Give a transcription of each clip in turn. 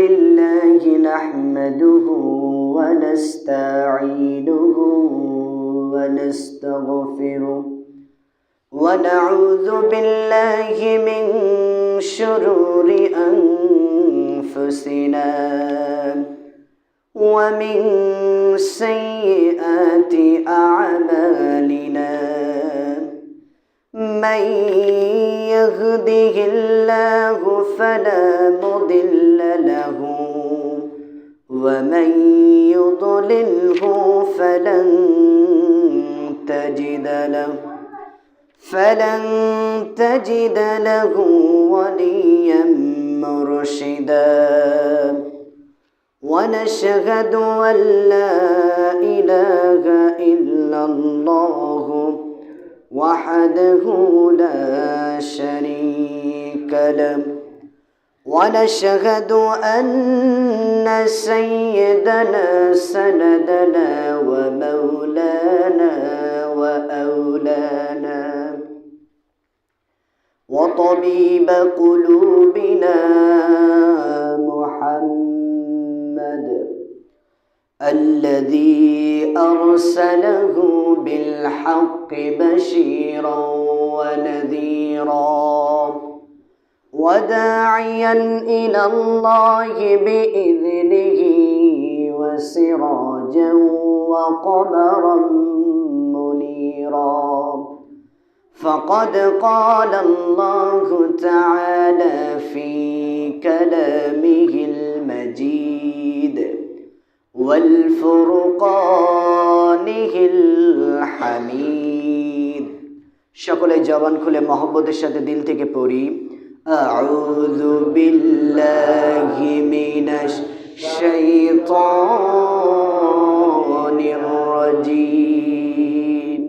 لله نحمده ونستعينه ونستغفره ونعوذ بالله من شرور أنفسنا ومن سيئات أعمالنا من يهده الله فلا مضل له ومن يضلله فلن تجد له وليا مرشدا ونشهد أن لا إله إلا الله وحده لا شريك له ونشهد أن سيدنا سندنا ومولانا وأولانا وطبيب قلوبنا محمد الذي أرسله بالحق بشيرا ونذيرا وداعيا إلى الله بإذنه وسراجا وقمرا منيرا فقد قال الله تعالى في كلامه المجيد والفرقانه الحميد সকলে জবান খুলে মহব্বতের সাথে দিল থেকে পড়ি أعوذ بالله من الشيطان الرجيم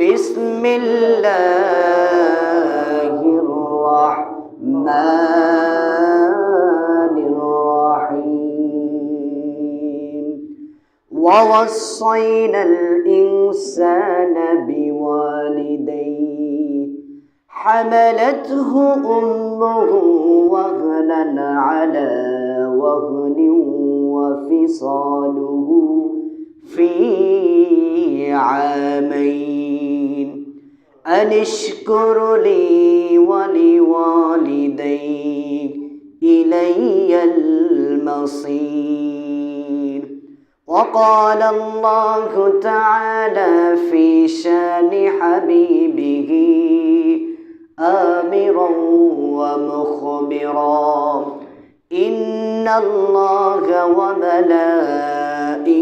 بسم الله الرحمن الرحيم ووصينا الإنسان بوالديه حملته أمه وهنا على وهن وفصاله في عامين أن اشكر لي ولوالديك إلي المصير وقال الله تعالى في شان حبيبه آمرا ومخبرا إن الله وملائكته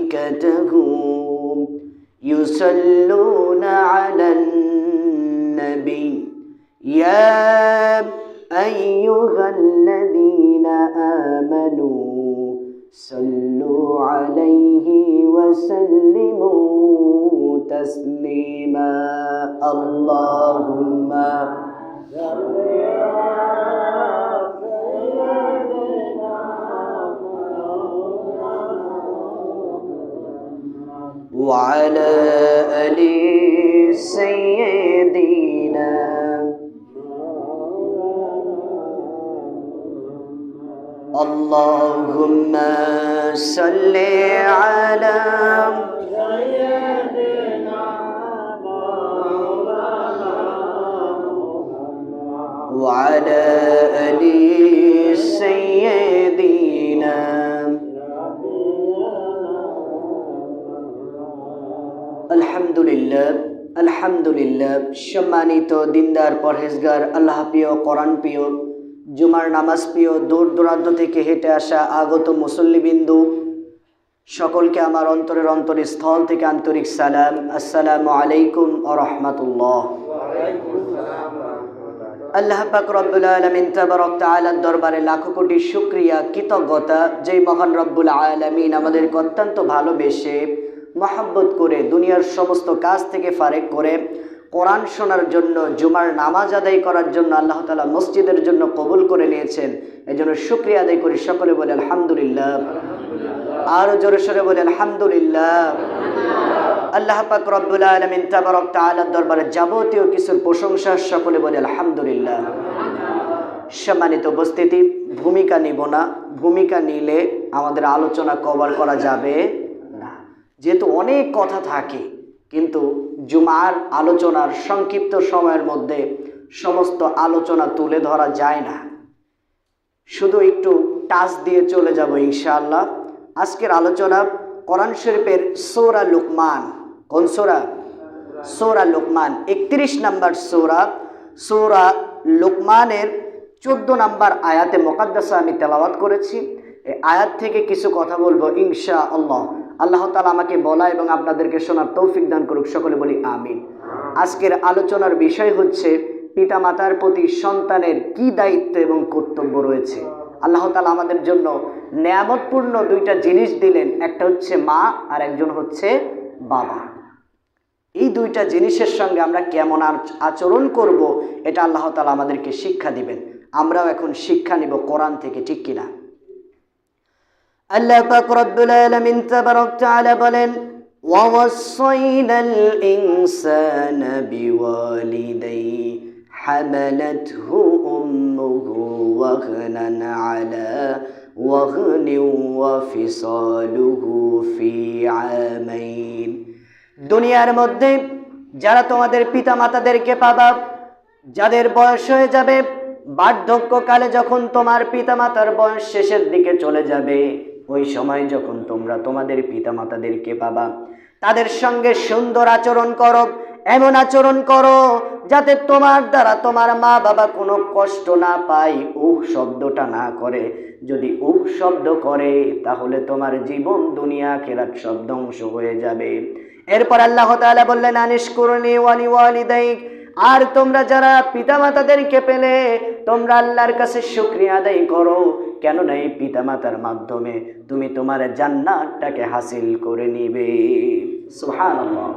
يصلون على النبي يا أيها الذين آمنوا صلوا عليه وسلموا تسليما اللهم وعلى آل سيدنا اللهم صل على وعلى آل سيدنا আলহামদুলিল্লাহ সম্মানিত দিনদার পরহেজগার আল্লাহ প্রিয় কোরআন প্রিয় জুমার নামাজ প্রিয় দূর দূরান্ত থেকে হেঁটে আসা আগত মুসল্লিবিন্দু সকলকে আমার অন্তরের স্থল থেকে আন্তরিক সালাম আসসালামু আলাইকুম ওয়া রাহমাতুল্লাহ। আল্লাহ পাক রব্বুল আলামিন তাবারক তাআলার দরবারে লাখো কোটি শুকরিয়া কৃতজ্ঞতা যেই মহান রব্বুল আলামিন আমাদেরকে অত্যন্ত ভালোবেসে মহব্বত করে দুনিয়ার সমস্ত কাজ থেকে ফারেক করে কোরআন শোনার জন্য জুমার নামাজ আদায় করার জন্য আল্লাহ তাআলা মসজিদের জন্য কবুল করে নিয়েছেন। এজন্য শুকরিয়া আদায় করি, সকলে বলে আলহামদুলিল্লাহ। আর জোরে সোরে বলে আলহামদুলিল্লাহ। আল্লাহ পাক রব্বুল আলামিন তাবারক তাআলার দরবারে যাবতীয় কিছুর প্রশংসা, সকলে বলে আলহামদুলিল্লাহ। সম্মানিত উপস্থিতি, ভূমিকা নিব না, ভূমিকা নিলে আমাদের আলোচনা কভার করা যাবে না, যেহেতু অনেক কথা থাকে। কিন্তু জুমার আলোচনার সংক্ষিপ্ত সময়ের মধ্যে সমস্ত আলোচনা তুলে ধরা যায় না, শুধু একটু টাচ দিয়ে চলে যাব ইনশাআল্লাহ। আজকের আলোচনা কোরআন শরীফের সূরা লুকমান। কোন সূরা? সূরা লুকমান, 31 নম্বর সূরা। সূরা লুকমানের 14 নম্বর আয়াতে মুকাদ্দাসা আমি তেলাওয়াত করেছি। এই আয়াত থেকে কিছু কথা বলবো ইনশাআল্লাহ। আল্লাহ তাআলা আমাকে বলা এবং আপনাদেরকে শোনার তৌফিক দান করুক, সকলে বলি আমিন। আজকের আলোচনার বিষয় হচ্ছে পিতামাতার প্রতি সন্তানের কি দায়িত্ব এবং কর্তব্য রয়েছে। আল্লাহ তাআলা আমাদের জন্য নেয়ামতপূর্ণ দুইটা জিনিস দিলেন, একটা হচ্ছে মা আর একজন হচ্ছে বাবা। এই দুইটা জিনিসের সঙ্গে আমরা কেমন আচরণ করব, এটা আল্লাহ তাআলা আমাদেরকে শিক্ষা দিবেন। আমরাও এখন শিক্ষা নিব কোরআন থেকে, ঠিক কিনা? আল্লাহ পাক রব্বুল আলামিন তাবারাক তাআলা বলেন, ওয়াসাইনাল ইনসানা বিওয়ালিদাইহি হামালাতহু উম্মুহু ওয়াহনান আলা ওয়াহনিন ওয়া ফিসালুহু ফি আমাইন। দুনিয়ার মধ্যে যারা তোমাদের পিতামাতাদেরকে পাবা, যাদের বয়স হয়ে যাবে, বার্ধক্যকালে যখন তোমার পিতামাতার বয়স শেষের দিকে চলে যাবে, ওই সময় যখন তোমরা তোমাদের পিতামাতাদেরকে পাবা, তাদের সঙ্গে সুন্দর আচরণ করো। এমন আচরণ করো যাতে তোমার দ্বারা তোমার মা বাবা কোনো কষ্ট না পায়, শব্দটা না করে। যদি শব্দ করে তাহলে তোমার জীবন দুনিয়া আখিরাত সব ধ্বংস হয়ে যাবে। এরপর আল্লাহ তাআলা বললেন, আনিশকুরনি ওয়া লিওয়ালিদাইক, আর তোমরা যারা পিতামাতাদেরকে পেলে তোমরা আল্লাহর কাছে শুকরিয়া আদায় করো, কেননা এই পিতামাতার মাধ্যমে তুমি তোমার জান্নাতটাকে হাসিল করে নিবে। সুবহানাল্লাহ।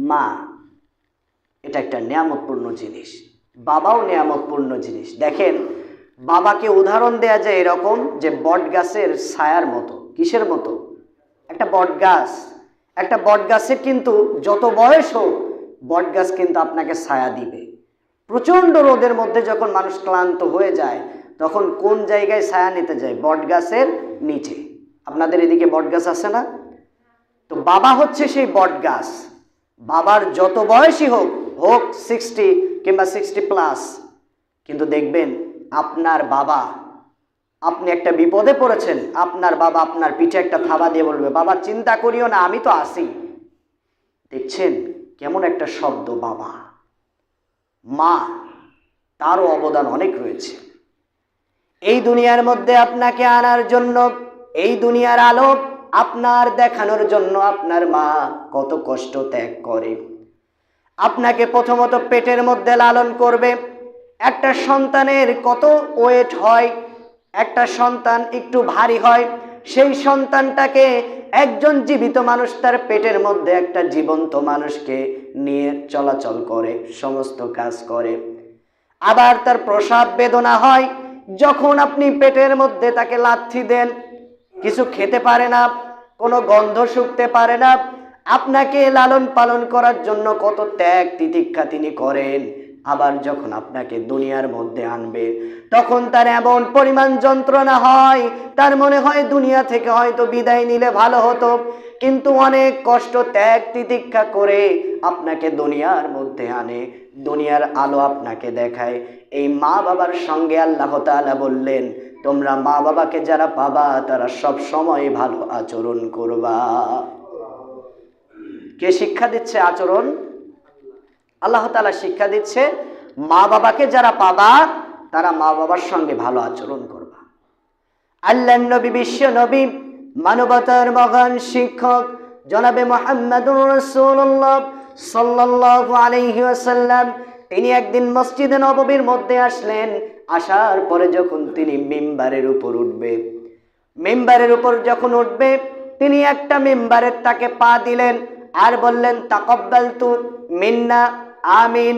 মা এটা একটা নিয়ামতপূর্ণ জিনিস, বাবাও নিয়ামতপূর্ণ জিনিস। দেখেন, বাবাকে উদাহরণ দেয়া যায় এরকম যে বট গাছের ছায়ার মতো। কিসের মতো? একটা বট গাছ, একটা বট গাছের কিন্তু যত বয়স হোক, বট গাছ কিন্তু আপনাকে ছায়া দিবে। প্রচণ্ড রোদের মধ্যে যখন মানুষ ক্লান্ত হয়ে যায়, তখন কোন জায়গায় ছায়া নিতে যায়? বট গাছের নিচে। আপনাদের এদিকে বট গাছ আছে না? তো বাবা হচ্ছে সেই বট গাছ। বাবার যত বয়সই হোক, 60 কিংবা 60+, কিন্তু দেখবেন আপনার বাবা, আপনি একটা বিপদে পড়েছেন, আপনার বাবা আপনার পিঠে একটা থাবা দিয়ে বলবে, বাবা চিন্তা করিও না, আমি তো আছি। দেখছেন কেমন একটা শব্দ বাবা। মা, তারও অবদান অনেক রয়েছে। এই দুনিয়ার মধ্যে আপনাকে আনার জন্য, এই দুনিয়ার আলো আপনার দেখানোর জন্য আপনার মা কত কষ্ট ত্যাগ করে। আপনাকে প্রথমত পেটের মধ্যে লালন করবে। একটা সন্তানের কত ওয়েট হয়, একটা সন্তান একটু ভারী হয়। সেই সন্তানটাকে একজন জীবিত মানুষ তার পেটের মধ্যে একটা জীবন্ত মানুষকে নিয়ে চলাচল করে, সমস্ত কাজ করে। আবার তার প্রসব বেদনা হয়, যখন আপনি পেটের মধ্যে তাকে লাথি দেন, কিছু খেতে পারে না, কোনো গন্ধ শুকতে পারে না। আপনাকে লালন পালন করার জন্য কত ত্যাগ তিতিক্ষা তিনি করেন। আবার যখন আপনাকে দুনিয়ার মধ্যে আনবে, তখন তার এমন পরিমাণ যন্ত্রণা হয়, তার মনে হয় দুনিয়া থেকে হয়তো বিদায় নিলে ভালো হতো। কিন্তু অনেক কষ্ট ত্যাগ তিতিক্ষা করে আপনাকে দুনিয়ার মধ্যে আনে, দুনিয়ার আলো আপনাকে দেখায়। এই মা বাবার সঙ্গে আল্লাহ তাআলা বললেন, তোমরা মা বাবাকে যারা পাবা তারা সব সময় ভালো আচরণ করবা। কে শিক্ষা দিচ্ছে আচরণ? আল্লাহ তাআলা শিক্ষা দিচ্ছে, মা বাবাকে যারা পাবা তারা মা বাবার সঙ্গে ভালো আচরণ করবা। আল্লাহর নবী, বিশ্ব নবী, মানবতার মহান শিক্ষক জনাবে মুহাম্মদুর রাসূলুল্লাহ সাল্লাল্লাহু আলাইহি ওয়াসাল্লাম, তিনি একদিন মসজিদে নববীর মধ্যে আসলেন। আসার পরে যখন তিনি মিম্বারের উপর উঠবে, মিম্বারের উপর যখন উঠবে, তিনি একটা মিম্বারের তাকে পা দিলেন আর বললেন, তাকাব্বালতু মিন্না আমিন।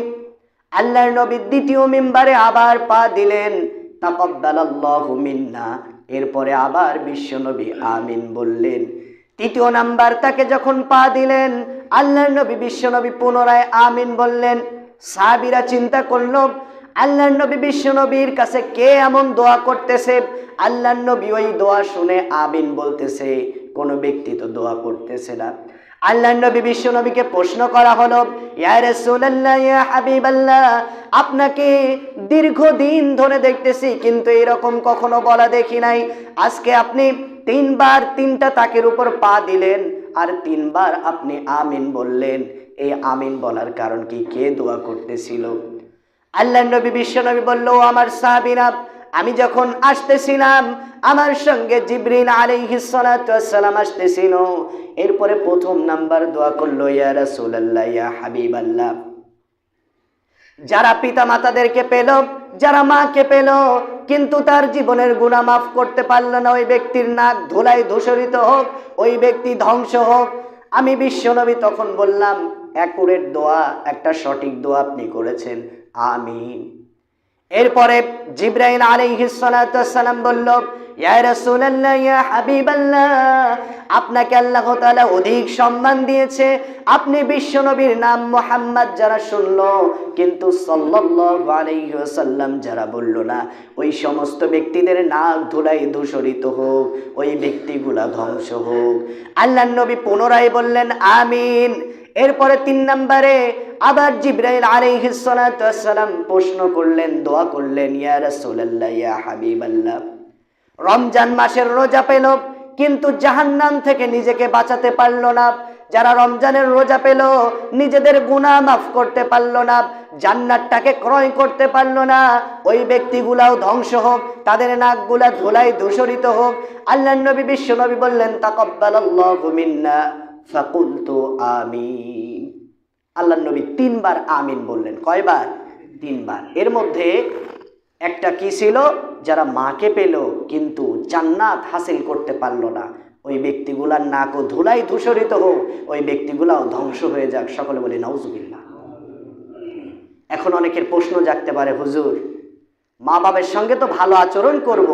আল্লাহর নবী দ্বিতীয় মিম্বারে আবার পা দিলেন, তাকাব্বালাল্লাহু মিন্না। এরপরে আবার বিশ্ব নবী আমিন বললেন। তৃতীয় নাম্বার তাকে যখন পা দিলেন, আল্লাহর নবী বিশ্ব নবী পুনরায় আমিন বললেন। সাহাবীরা চিন্তা করল, আল্লাহর নবী বিশ্ব নবীর কাছে কে এমন দোয়া করতেছে, আল্লাহর নবী ওই দোয়া শুনে আমিন বলতেছে, কোন ব্যক্তি তো দোয়া করতেছে না। আল্লাহর নবী বিশ্ব নবীকে প্রশ্ন করা হলো, ইয়া রাসূলুল্লাহ, ইয়া হাবিবাল্লাহ, আপনাকে দীর্ঘদিন ধরে দেখতেছি কিন্তু এরকম কখনো বলা দেখি নাই। আজকে আপনি 3 বার 3টা তাকের উপর পা দিলেন আর 3 বার আপনি আমিন বললেন। এই আমিন বলার কারণ কি? কে দোয়া করতেছিল? আল্লাহর নবী বিশ্ব নবী বলল, আমার সাহাবীরা, আমি যখন আসতেছিলাম আমার সঙ্গে জিবরিল আলাইহিস সালাতু ওয়াস সালাম আসতেছিল। এরপরে প্রথম নাম্বার দোয়া করলো, ইয়া রাসূলুল্লাহ, ইয়া হাবিবাল্লাহ, যারা পিতা মাতাদেরকে পেল, যারা মাকে পেল কিন্তু তার জীবনের গুনাহ মাফ করতে পারল না, ওই ব্যক্তির নাক ধুলায় ধূসরিত হোক, ওই ব্যক্তি ধ্বংস হোক। আমি বিশ্বনবী তখন বললাম, অ্যাকুরেট দোয়া, একটা সঠিক দোয়া আপনি করেছেন, আমিন। এরপরে জিবরাইল আলাইহিস সালাতু ওয়াস সালাম বলল, ইয়া রাসূলুল্লাহ, ইয়া হাবিবাল্লাহ, আপনাকে আল্লাহ তাআলা অধিক সম্মান দিয়েছে। আপনি বিশ্বনবীর নাম মুহাম্মদ যারা শুনলো কিন্তু সাল্লাল্লাহু আলাইহি ওয়াসাল্লাম যারা বলল না, ওই সমস্ত ব্যক্তিদের নাক ধুলায় ধূসরিত হোক, ওই ব্যক্তিগুলা ধ্বংস হোক। আল্লাহর নবী পুনরায় বললেন, আমিন। এরপরে 3 নম্বরে আবার জিবরাইল আলাইহিস সালাতু ওয়াস সালাম প্রশ্ন করলেন, দোয়া করলেন, ইয়া রাসূলুল্লাহ, ইয়া হাবিবাল্লাহ, রমজান মাসের রোজা পেল কিন্তু জাহান্নাম থেকে নিজেকে বাঁচাতে পারল না, যারা রমজানের রোজা পেল নিজেদের গুনাহ মাফ করতে পারল না, জান্নাতটাকে ক্রয় করতে পারল না, ওই ব্যক্তিগুলাও ধ্বংস হোক, তাদের নাকগুলা ধুলায় ধূসরিত হোক। আল্লাহর নবী বিশ্ব নবী বললেন, তাকাব্বালাল্লাহু মিন্না ফাকুলতু আমিন। আল্লাহর নবী 3 বার আমিন বললেন। কয়বার? 3 বার। এর মধ্যে একটা কি ছিল? যারা মাকে পেল কিন্তু জান্নাত হাসিল করতে পারল না, ওই ব্যক্তিগুলার নাকও ধুলাই ধূসরিত হোক, ওই ব্যক্তিগুলাও ধ্বংস হয়ে যাক। সকলে বলি নাউজুবিল্লাহ। এখন অনেকের প্রশ্ন জাগতে পারে, হুজুর, মা বাবার সঙ্গে তো ভালো আচরণ করব,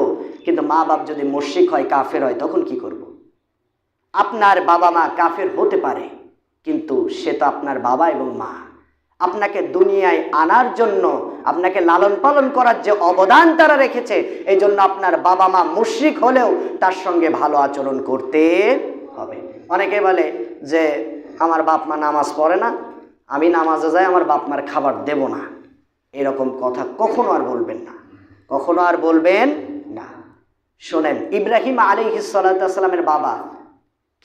কিন্তু মা বাপ যদি মুশরিক হয়, কাফের হয়, তখন কি করব? আপনার বাবা মা কাফের হতে পারে কিন্তু সে তো আপনার বাবা এবং মা। আপনাকে দুনিয়ায় আনার জন্য, আপনাকে লালন পালন করার যে অবদান তারা রেখেছে, এই জন্য আপনার বাবা মা মুশরিক হলেও তার সঙ্গে ভালো আচরণ করতে হবে। অনেকে বলে যে আমার বাপ মা নামাজ পড়ে না, আমি নামাজে যাই, আমার বাপ মার খাবার দেব না। এরকম কথা কখনো আর বলবেন না, কখনো আর বলবেন না। শোনেন, ইব্রাহিম আলাইহিস সালাতু ওয়াস সালামের বাবা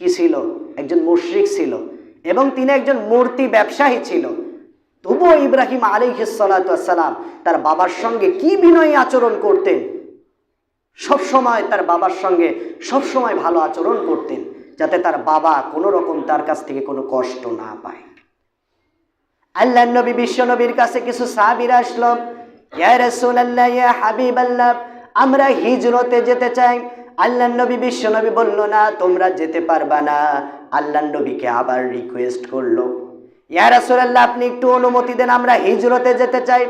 কি ছিল? একজন মুশরিক ছিল এবং তিনি একজন মূর্তি ব্যবসায়ী ছিল। তবুও ইব্রাহিম আলাইহিস সালাতু ওয়াস সালাম তার বাবার সঙ্গে কি বিনয়ী আচরণ করতেন, সব সময় তার বাবার সঙ্গে সব সময় ভালো আচরণ করতেন, যাতে তার বাবা কোনো রকম তার কাছ থেকে কোনো কষ্ট না পায়। আল্লাহর নবী বিশ্ব নবীর কাছে কিছু সাহাবীরা আসলো, ইয়া রাসূলুল্লাহ, ইয়া হাবিবাল্লাহ, আমরা হিজরতে যেতে চাই। আল্লাহর নবী বিশ্ব নবী বলল, না, তোমরা যেতে পারবা না। আল্লাহর নবীকে আবার রিকোয়েস্ট করলো, ইয়া রাসূলুল্লাহ, আপনি একটু অনুমতি দেন, আমরা হিজরতে যেতে চাই।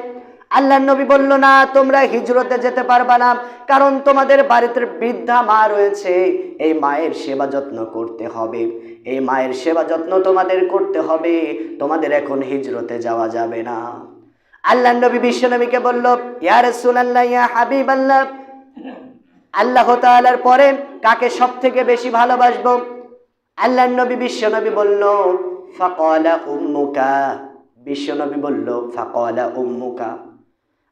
আল্লাহর নবী বলল, না, তোমরা হিজরতে যেতে পারবা না, কারণ তোমাদের বাড়িতে বৃদ্ধা মা রয়েছে, এই মায়ের সেবা যত্ন করতে হবে, এই মায়ের সেবা যত্ন তোমাদের করতে হবে, তোমাদের এখন হিজরতে যাওয়া যাবে না। আল্লাহর নবী বিশ্ব নবীকে বলল, ইয়া রাসূলুল্লাহ, ইয়া হাবিবাল্লাহ, আল্লাহ তাআলার পরে কাকে সবথেকে বেশি ভালোবাসবো? আল্লাহর নবী বিশ্ব নবী বলল, ফাকালা উম্মুকা। বিশ্ব নবী বলল, ফাকালা উম্মুকা।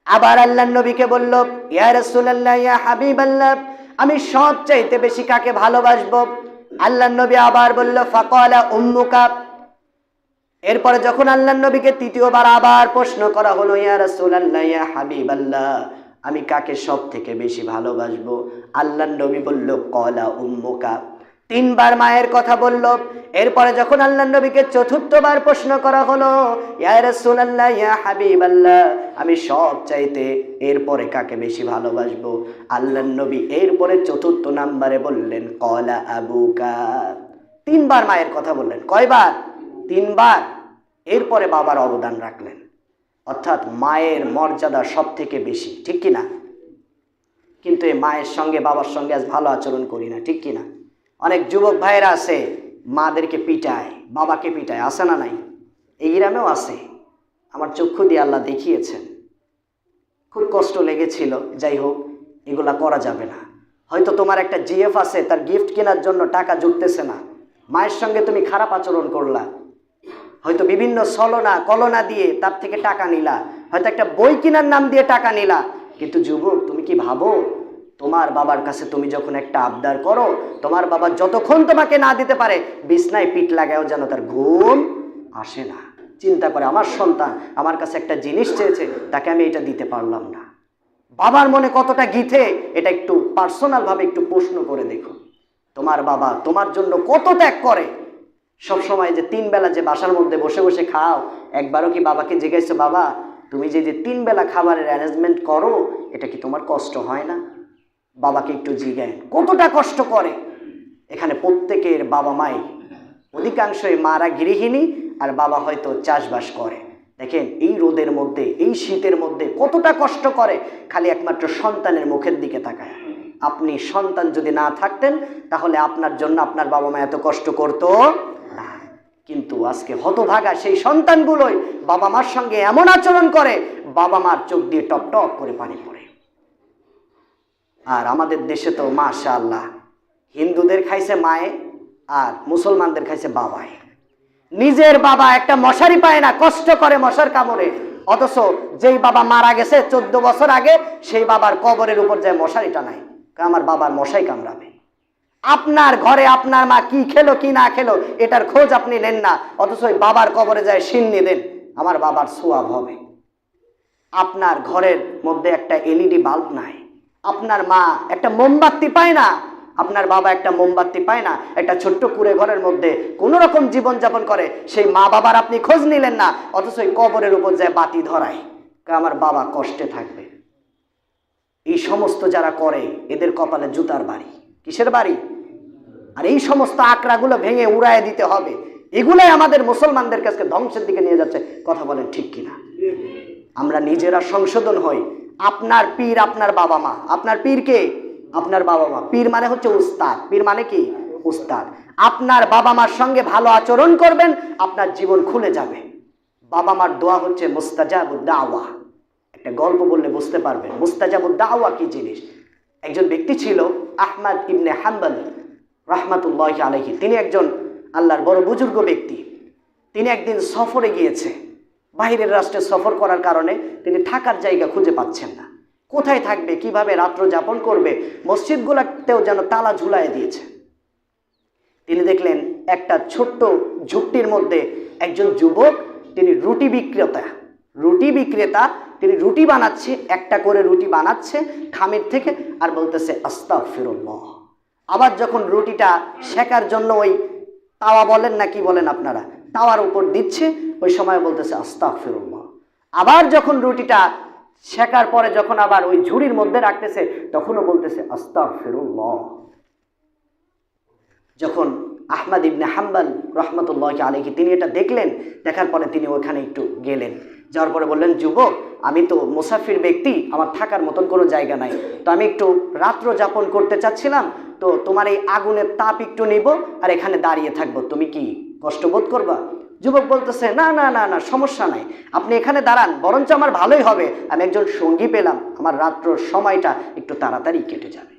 আবার আল্লাহর নবীকে বলল, ইয়া রাসূলুল্লাহ, ইয়া হাবিবাল্লাহ, আমি সবচাইতে বেশি কাকে ভালোবাসবো? আল্লাহর নবী আবার বলল, ফাকালা উম্মুকা। এরপরে যখন আল্লাহর নবীকে তৃতীয়বার আবার প্রশ্ন করা হলো, ইয়া রাসূলুল্লাহ, ইয়া হাবিবাল্লাহ, আমি কাকে সব থেকে বেশি ভালোবাসবো? আল্লাহর নবী বলল, ক্বালা উম্মুকা। 3 বার মায়ের কথা বলল। এরপরে যখন আল্লাহর নবীকে চতুর্থবার প্রশ্ন করা হলো, ইয়া রাসূলুল্লাহ, ইয়া হাবিবাল্লাহ, আমি সব চাইতে এরপরে কাকে বেশি ভালোবাসবো? আল্লাহর নবী এরপরে চতুর্থ নাম্বারে বললেন, ক্বালা আবুকা। 3 বার মায়ের কথা বললেন। কয়বার? 3 বার। এরপরে বাবার অবদান রাখলেন, অর্থাৎ মায়ের মর্যাদা সব থেকে বেশি, ঠিক কিনা? কিন্তু এই মায়ের সঙ্গে বাবার সঙ্গে আজ ভালো আচরণ করি না, ঠিক কিনা? অনেক যুবক ভাইয়েরা আছে, মাদেরকে পিটায়, বাবাকে পিটায়, আছে না নাই? এই গ্রামেও আছে, আমার চক্ষু দিয়ে আল্লাহ দেখিয়েছেন। খুব কষ্ট লেগেছিল। যাই হোক, এগুলা করা যাবে না। হয়তো তোমার একটা জিএফ আছে, তার গিফট কেনার জন্য টাকা জুটতেছে না, মায়ের সঙ্গে তুমি খারাপ আচরণ করলা, হয়তো বিভিন্ন ছলনা কলনা দিয়ে তার থেকে টাকা নিলা, হয়তো একটা বই কেনার নাম দিয়ে টাকা নিলা। কিন্তু যুবক, তুমি কি ভাবো তোমার বাবার কাছে তুমি যখন একটা আবদার করো, তোমার বাবা যতক্ষণ তোমাকে না দিতে পারে বিছনায় পিঠ লাগায়ও যেন তার ঘুম আসে না। চিন্তা করে, আমার সন্তান আমার কাছে একটা জিনিস চেয়েছে, তাকে আমি এটা দিতে পারলাম না। বাবার মনে কতটা গিথে, এটা একটু পার্সোনালভাবে একটু প্রশ্ন করে দেখো। তোমার বাবা তোমার জন্য কত ত্যাগ করে। সব সময় যে 3 বেলা যে বাসার মধ্যে বসে বসে খাও, একবারও কি বাবাকে জিজ্ঞাসা, বাবা তুমি যে 3 বেলা খাবারের অ্যারেঞ্জমেন্ট করো, এটা কি তোমার কষ্ট হয় না? বাবাকে একটু জিজ্ঞাসা কতটা কষ্ট করে। এখানে প্রত্যেকের বাবা মাই, অধিকাংশই মারা গৃহিণী আর বাবা হয়তো চাষবাস করে। দেখেন এই রোদের মধ্যে, এই শীতের মধ্যে কতটা কষ্ট করে, খালি একমাত্র সন্তানের মুখের দিকে তাকায়। আপনি সন্তান যদি না থাকতেন তাহলে আপনার জন্য আপনার বাবা মা এত কষ্ট করতো না। কিন্তু আজকে হতভাগা সেই সন্তানগুলোই বাবা মার সঙ্গে এমন আচরণ করে, বাবা মার চোখ দিয়ে টপ টপ করে পানি পড়ে। আর আমাদের দেশে তো মাশাআল্লাহ, হিন্দুদের খাইছে মায়ে আর মুসলমানদের খাইছে বাবায়। নিজের বাবা একটা মশারি পায় না, কষ্ট করে মশার কামড়ে, অথচ যেই বাবা মারা গেছে 14 বছর আগে, সেই বাবার কবরের উপর যায় মশারিটা নাই, আমার বাবার মশাই কামড়াবে। আপনার ঘরে আপনার মা কি খেলো কি না খেলো এটার খোঁজ আপনি নেন না, অথচ ওই বাবার কবরে যায় সিন্নি দেন, আমার বাবার সোয়াব হবে। আপনার ঘরের মধ্যে একটা এলইডি বাল্ব নাই, আপনার মা একটা মোমবাতি পায় না, আপনার বাবা একটা মোমবাতি পায় না, একটা ছোট্ট কুড়ে ঘরের মধ্যে কোন রকম জীবনযাপন করে, সেই মা বাবার আপনি খোঁজ নিলেন না, অথচ ওই কবরের উপর যায় বাতি ধরায়, আমার বাবা কষ্টে থাকবে। এই সমস্ত যারা করে এদের কপালে জুতার বাড়ি। কিসের বাড়ি? আর এই সমস্ত আকড়াগুলো ভেঙে উড়ায় দিতে হবে। এগুলাই আমাদের মুসলমানদের কাছে ধ্বংসের দিকে নিয়ে যাচ্ছে। কথা বলেন ঠিক কিনা? আমরা নিজেরা সংশোধন হই। আপনার পীর আপনার বাবা মা। আপনার পীর কে? আপনার বাবা মা। পীর মানে হচ্ছে উস্তাদ। পীর মানে কি? উস্তাদ। আপনার বাবা মার সঙ্গে ভালো আচরণ করবেন, আপনার জীবন খুলে যাবে। বাবা মার দোয়া হচ্ছে মুস্তাজাবুদ দাওয়া। একটা গল্প বললে বুঝতে পারবেন মুস্তাজাবুদ দাওয়া কি জিনিস। একজন ব্যক্তি ছিল আহমদ ইবনে হাম্বল রাহমাতুল্লাহি আলাইহি। তিনি একজন আল্লাহর বড় বুজুর্গ ব্যক্তি। তিনি একদিন সফরে গিয়েছে, বাহিরের রাষ্ট্রে সফর করার কারণে তিনি থাকার জায়গা খুঁজে পাচ্ছেন না। কোথায় থাকবে, কিভাবে রাত্র যাপন করবে, মসজিদগুলোতেও যেন তালা ঝুলায় দিয়েছে। তিনি দেখলেন একটা ছোট্ট ঝুপটির মধ্যে একজন যুবক, তিনি রুটি বিক্রেতা, তিনি রুটি বানাচ্ছে, একটা করে রুটি বানাচ্ছে খামির থেকে, আর বলতেছে আস্তাগফিরুল্লাহ। আবার যখন রুটিটা সেকার জন্য ওই তাওয়া বলেন না কি বলেন আপনারা, তাওয়ার উপর দিচ্ছে, ওই সময় বলতেছে আস্তাগফিরুল্লাহ। আবার যখন রুটিটা সেকার পরে যখন আবার ওই ঝুড়ির মধ্যে রাখতেছে, তখনও বলতেছে আস্তাগফিরুল্লাহ। যখন আহমদ ইবনে হাম্বল রহমতুল্লাহি আলাইহি তিনি এটা দেখলেন, দেখার পরে তিনি ওখানে একটু গেলেন, যাওয়ার পরে বললেন, যুবক আমি তো মুসাফির ব্যক্তি, আমার থাকার মতন কোনো জায়গা নাই, তো আমি একটু রাত্র যাপন করতে চাচ্ছিলাম, তো তোমার এই আগুনের তাপ একটু নিব আর এখানে দাঁড়িয়ে থাকবো, তুমি কি কষ্ট বোধ করবা? যুবক বলতেছে, না না না না, সমস্যা নাই, আপনি এখানে দাঁড়ান, বরঞ্চ আমার ভালোই হবে, আমি একজন সঙ্গী পেলাম, আমার রাত্রর সময়টা একটু তাড়াতাড়ি কেটে যাবে।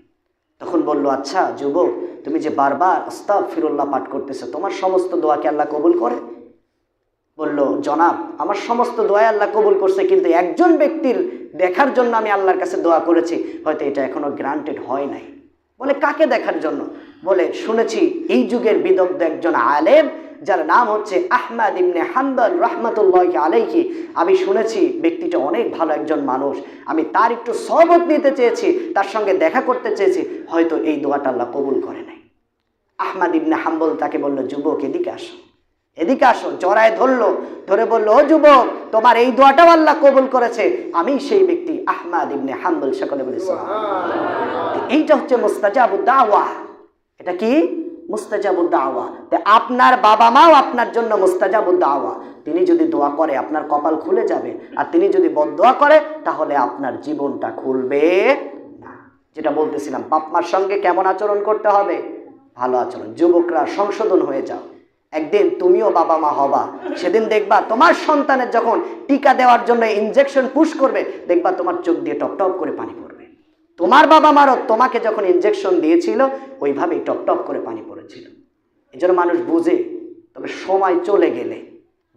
তখন বলল, আচ্ছা যুবক, তুমি যে বারবার আস্তাগফিরুল্লাহ পাঠ করতেছো, তোমার সমস্ত দোয়াকে আল্লাহ কবুল করে? বলল, জনাব আমার সমস্ত দোয়া আল্লাহ কবুল করছে, কিন্তু একজন ব্যক্তির দেখার জন্য আমি আল্লাহর কাছে দোয়া করেছি, হয়তো এটা এখনো গ্রান্টেড হয় নাই। বলে, কাকে দেখার জন্য? বলে, শুনেছি এই যুগের বিদগ্ধ একজন আলেম, যার নাম হচ্ছে আহমদ ইবনে হাম্বল রাহমাতুল্লাহি আলাইহি, আমি শুনেছি ব্যক্তিটা অনেক ভালো একজন মানুষ, আমি তার একটু সহবত নিতে চেয়েছি, তার সঙ্গে দেখা করতে চেয়েছি, হয়তো এই দোয়াটা আল্লাহ কবুল করে নাই। আহমদ ইবনে হাম্বল তাকে বলল, যুবক এদিকে আসো, এদিকে আসো। জড়ায় ধরলো, ধরে বলল, ও যুবক, তোমার এই দোয়াটাও আল্লাহ কবুল করেছে, আমি সেই ব্যক্তি আহমদ ইবনে হাম্বল। সকলে বলে সুবহানাল্লাহ। এইটা হচ্ছে মুস্তাজাবুদ দাওয়া। এটা কি? মুস্তাজাবুদ দাওয়া। আপনার বাবা মাও আপনার জন্য মুস্তাজাবুদ দাওয়া। তিনি যদি দোয়া করে আপনার কপাল খুলে যাবে, আর তিনি যদি বদদোয়া করে তাহলে আপনার জীবনটা খুলবে না। যেটা বলতেছিলাম, বাপ মার সঙ্গে কেমন আচরণ করতে হবে? ভালো আচরণ। যুবকরা সংশোধন হয়ে যাও। একদিন তুমিও বাবা মা হবা, সেদিন দেখবা তোমার সন্তানের যখন টিকা দেওয়ার জন্য ইনজেকশন পুশ করবে, দেখবা তোমার চোখ দিয়ে টপ টপ করে পানি পড়বে। তোমার বাবা মারও তোমাকে যখন ইনজেকশন দিয়েছিল ওইভাবেই টপ টপ করে পানি পড়েছিল। এই জন্য মানুষ বুঝে, তবে সময় চলে গেলে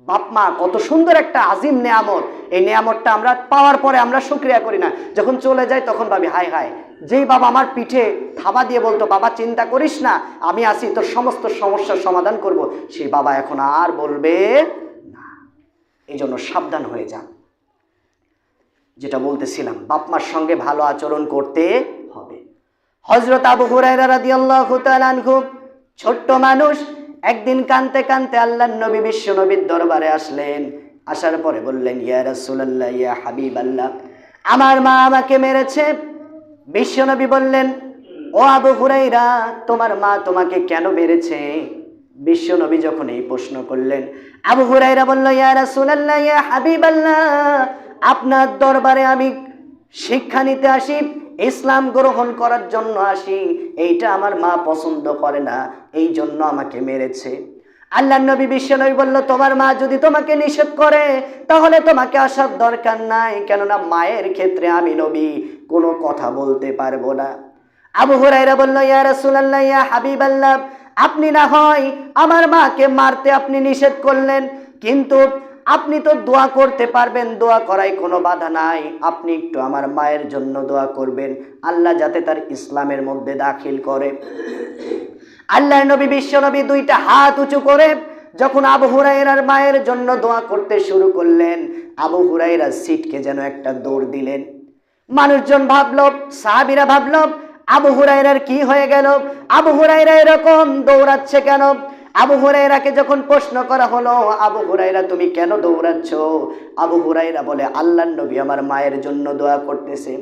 বাপ মা কত সুন্দর একটা আজিম নেয়ামত, এই নেয়ামতটা আমরা পাওয়ার পরে আমরা শুকরিয়া করি না, যখন চলে যায় তখন ভাবি হায় হায়, যেই বাবা আমার পিঠে থাবা দিয়ে বলতো বাবা চিন্তা করিস না, আমি আসি তোর সমস্ত সমস্যার সমাধান করব, সেই বাবা এখন আর বলবে না। এই জন্য সাবধান হয়ে যান। যেটা বলতেছিলাম, বাপ মার সঙ্গে ভালো আচরণ করতে হবে। হযরত আবু হুরায়রা রাদিয়াল্লাহু তাআলা আনহু ছোট্ট মানুষ, একদিন কাঁদতে কাঁদতে আল্লাহর নবী বিশ্ব নবীর দরবারে আসলেন। আসার পরে বললেন, ইয়া রাসূলুল্লাহ, ইয়া হাবিবাল্লাহ, আমার মা আমাকে মেরেছে। বিশ্ব নবী বললেন, ও আবু হুরায়রা, তোমার মা তোমাকে কেন মেরেছে? বিশ্ব নবী যখন এই প্রশ্ন করলেন, আবু হুরায়রা বলল, ইয়া রাসূলুল্লাহ, ইয়া হাবিবাল্লাহ, আপনার দরবারে আমি শিক্ষা নিতে আসি, ইসলাম গ্রহণ করার জন্য আসি, এইটা আমার মা পছন্দ করে না, এই জন্য আমাকে মেরেছে। আল্লাহর নবী বিশ্বনবী বলল, তোমার মা যদি তোমাকে নিষেধ করে তাহলে তোমাকে আসার দরকার নাই, কেননা মায়ের ক্ষেত্রে আমি নবী কোনো কথা বলতে পারবো না। আবু হুরায়রা বলল, ইয়া রাসূলুল্লাহ, ইয়া হাবিবাল্লাহ, আপনি না হয় আমার মাকে মারতে আপনি নিষেধ করলেন, কিন্তু আপনি তো দোয়া করতে পারবেন, দোয়া করায় কোনো বাধা নাই, আপনি একটু আমার মায়ের জন্য দোয়া করবেন, আল্লাহ যাতে তার ইসলামের মধ্যে দাখিল করে। আল্লাহর নবী বিশ্ব নবী দুইটা হাত উঁচু করে যখন আবু হুরায়রার মায়ের জন্য দোয়া করতে শুরু করলেন, আবু হুরায়রা সিটকে যেন একটা দৌড় দিলেন। মানুষজন ভাবলো, সাহাবীরা ভাবলো, আবু হুরায়রার কি হয়ে গেল, আবু হুরায়রা এরকম দৌড়াচ্ছে কেন? আবু হুরায়রাকে যখন প্রশ্ন করা হলো, আবু হুরায়রা তুমি কেন দৌড়াচ্ছ? আবু হুরায়রা বলে, আল্লাহর নবী আমার মায়ের জন্য দোয়া করতেছে,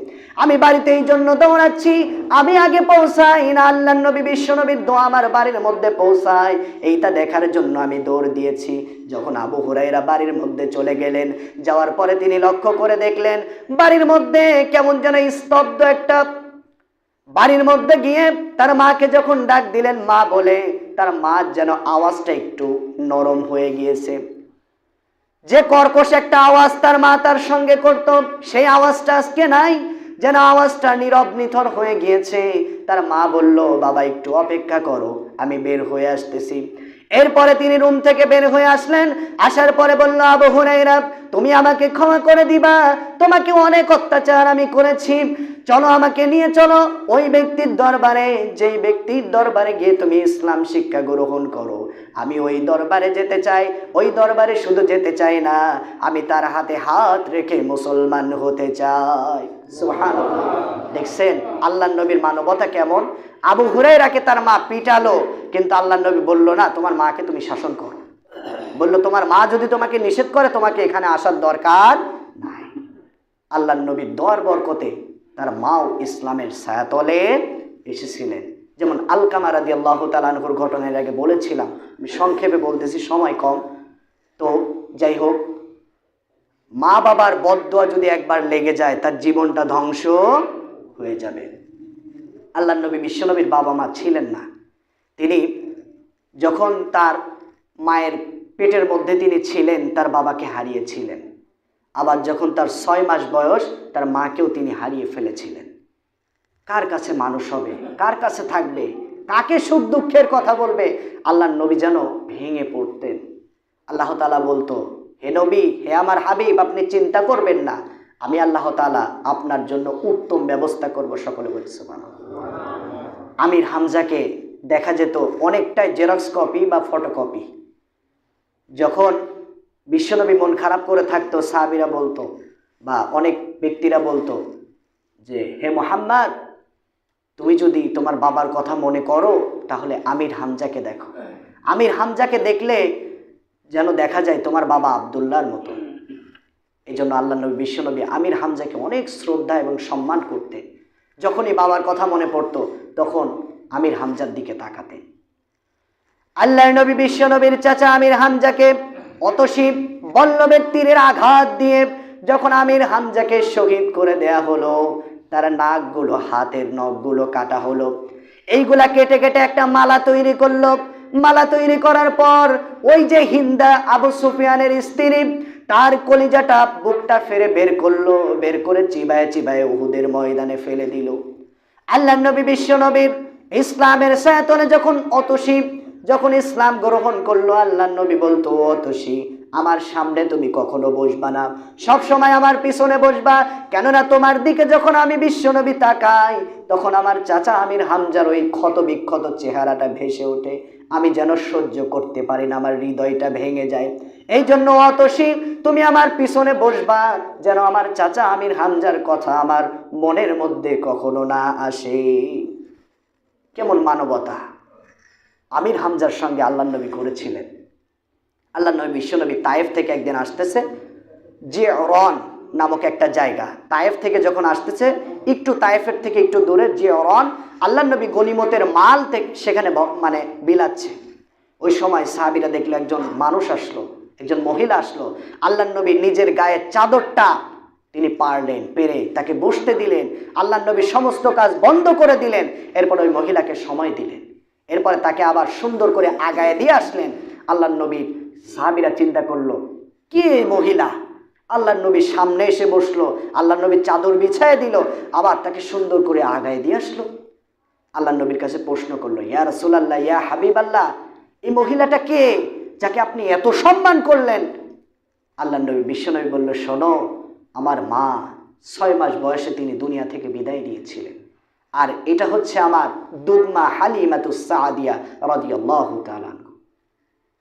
আমি বাড়িতে এই জন্য দৌড়াচ্ছি, আমি আগে পৌঁছাই না আল্লাহর নবী বিশ্ব নবীর দোয়া আমার বাড়ির মধ্যে পৌঁছায়, এইটা দেখার জন্য আমি দৌড় দিয়েছি। যখন আবু হুরায়রা বাড়ির মধ্যে চলে গেলেন, যাওয়ার পরে তিনি লক্ষ্য করে দেখলেন বাড়ির মধ্যে কেমন যেন স্তব্ধ একটা। বাড়ির মধ্যে গিয়ে তার মাকে যখন ডাক দিলেন, মা বলে, তার মা যেন আওয়াজটা একটু নরম হয়ে গিয়েছে। যে কর্কশ একটা আওয়াজ তার মা তার সঙ্গে করত, সেই আওয়াজটা আজকে নাই, যেন আওয়াজটা নীরব নিথর হয়ে গিয়েছে। তার মা বলল, বাবা একটু অপেক্ষা করো, আমি বের হয়ে আসতেছি। এরপরে তিনি রুম থেকে বের হয়ে আসলেন। আসার পরে বলল, আবু হুরায়রা, তুমি আমাকে ক্ষমা করে দিবা, তোমাকে অনেক অত্যাচার আমি করেছি, চলো আমাকে নিয়ে চলো ওই ব্যক্তির দরবারে, যেই ব্যক্তির দরবারে গিয়ে তুমি ইসলাম শিক্ষা গ্রহণ করো। আমি ওই দরবারে যেতে চাই, ওই দরবারে শুধু যেতে চাই না, আমি তার হাতে হাত রেখে মুসলমান হতে চাই। সুবহানাল্লাহ। দেখছেন আল্লাহর নবীর মানবতা কেমন? আবু হুরায়রাকে তার মা পিটালো, কিন্তু আল্লাহর নবী বলল না, তোমার মাকে তুমি শাসন করো, বলল তোমার মা যদি তোমাকে নিষেধ করে তোমাকে এখানে আসার দরকার নাই। আল্লাহর নবীর দোয়ার বরকতে তার মাও ইসলামের ছায়াতলে এসেছিলেন। যেমন আলকামা রাদিয়াল্লাহু তাআলা আনহুর ঘটনার আগে বলেছিলাম, আমি সংক্ষেপে বলতেছি, সময় কম। তো যাই হোক, মা বাবার বদদোয়া যদি একবার লেগে যায় তার জীবনটা ধ্বংস হয়ে যাবে। আল্লাহর নবী বিশ্বনবীর বাবা মা ছিলেন না, তিনি যখন তার মায়ের পেটের মধ্যে তিনি ছিলেন তার বাবাকে হারিয়েছিলেন, আবার যখন তার 6 মাস বয়স তার মাকেও তিনি হারিয়ে ফেলেছিলেন। কার কাছে মানুষ হবে, কার কাছে থাকবে, কাকে সুখ দুঃখের কথা বলবে? আল্লাহর নবী যেন ভেঙে পড়তেন। আল্লাহ তাআলা বলতো, হে নবী, হে আমার হাবিব, আপনি চিন্তা করবেন না, আমি আল্লাহ তাআলা আপনার জন্য উত্তম ব্যবস্থা করব। সকলে বলছে সুবহানাল্লাহ। আমির হামজাকে দেখা যেত অনেকটাই জেরক্স কপি বা ফটোকপি। যখন বিশ্বনবী মন খারাপ করে থাকতো, সাহাবীরা বলতো বা অনেক ব্যক্তিরা বলতো যে, হে মুহাম্মদ, তুমি যদি তোমার বাবার কথা মনে করো তাহলে আমির হামজাকে দেখো, আমির হামজাকে দেখলে যেন দেখা যায় তোমার বাবা আব্দুল্লাহর মতো। এই জন্য আল্লাহ নবী বিশ্বনবী আমির হামজাকে অনেক শ্রদ্ধা এবং সম্মান করতেন। যখনই বাবার কথা মনে পড়তো তখন আমির হামজার দিকে তাকাতেন। আল্লাহর নবী বিশ্বনবীর চাচা আমির হামজাকে অতসীব বল্লভের তীরের আঘাত দিয়ে যখন আমির হামজাকে শহীদ করে দেয়া হলো, তার নাকগুলো, হাতের নখগুলো কাটা হলো, এইগুলা কেটে কেটে একটা মালা তৈরি করলো। মালা তৈরি করার পর ওই যে হিন্দা আবু সুফিয়ানের স্ত্রী তার কলিজাটা বুকটা ফেরে বের করলো, বের করে চিবায়ে চিবায়ে উহুদের ময়দানে ফেলে দিল। আল্লাহর নবী বিশ্ব নবীর ইসলামের সায়াতনে যখন ইসলাম গ্রহণ করলো, আল্লাহর নবী বলতো, অতসী আমার সামনে তুমি কখনো বসবা না, সব সময় আমার পিছনে বসবা, কেননা তোমার দিকে যখন আমি বিশ্ব নবী তাকাই তখন আমার চাচা আমির হামজার ওই ক্ষত বিক্ষত চেহারাটা ভেসে ওঠে, আমি যেন সহ্য করতে পারি না, আমার হৃদয়টা ভেঙে যায়। এই জন্য অতসী তুমি আমার পিছনে বসবা, যেন আমার চাচা আমির হামজার কথা আমার মনের মধ্যে কখনো না আসে। কেমন মানবতা আমির হামজার সঙ্গে আল্লাহর নবী করেছিলেন। আল্লাহর নবী বিশ্বনবী তায়েফ থেকে একদিন আসতেছে, জিয়রন নামক একটা জায়গা, তায়েফ থেকে যখন আসতেছে একটু তায়েফের থেকে একটু দূরে জিয়রন, আল্লাহর নবী গনিমতের মাল সেখানে বিলাচ্ছে। ওই সময় সাহাবীরা দেখলো একজন মানুষ আসলো, একজন মহিলা আসলো। আল্লাহর নবী নিজের গায়ের চাদরটা তিনি পারলেন, পেরে তাকে বসতে দিলেন। আল্লাহর নবী সমস্ত কাজ বন্ধ করে দিলেন, এরপর ওই মহিলাকে সময় দিলেন, এরপরে তাকে আবার সুন্দর করে আগায় দিয়ে আসলেন। আল্লাহর নবী সাহাবীরা চিন্তা করলো, কি এই মহিলা? আল্লাহর নবী সামনে এসে বসলো, আল্লাহর নবী চাদর বিছায় দিল, আবার তাকে সুন্দর করে আগায় দিয়ে আসলো। আল্লাহর নবীর কাছে প্রশ্ন করলো, ইয়া রাসূলুল্লাহ, ইয়া হাবিবাল্লাহ, এই মহিলাটা কে, যাকে আপনি এত সম্মান করলেন? আল্লাহর নবী বিশ্বনবী বলল, শোনো, আমার মা 6 মাস বয়সে তিনি দুনিয়া থেকে বিদায় নিয়েছিলেন, আর এটা হচ্ছে আমার দুধমা হালিমাতুস সাদিয়া রাদিয়াল্লাহু তাআলা আনহা।